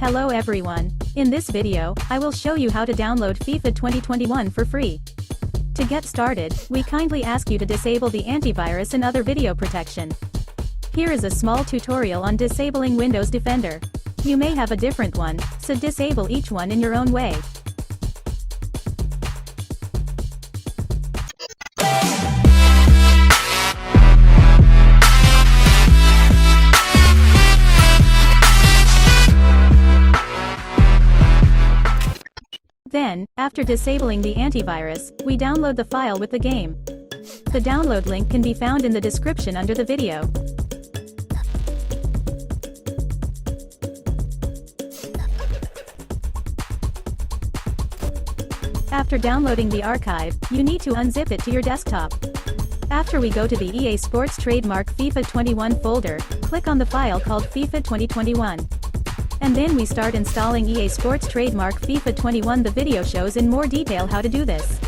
Hello everyone. In this video, I will show you how to download FIFA 2021 for free. To get started, we kindly ask you to disable the antivirus and other video protection. Here is a small tutorial on disabling Windows Defender. You may have a different one, so disable each one in your own way. Then, after disabling the antivirus, we download the file with the game. The download link can be found in the description under the video. After downloading the archive, you need to unzip it to your desktop. After we go to the EA Sports Trademark FIFA 21 folder, click on the file called FIFA 2021. And then we start installing EA Sports Trademark FIFA 21. The video shows in more detail how to do this.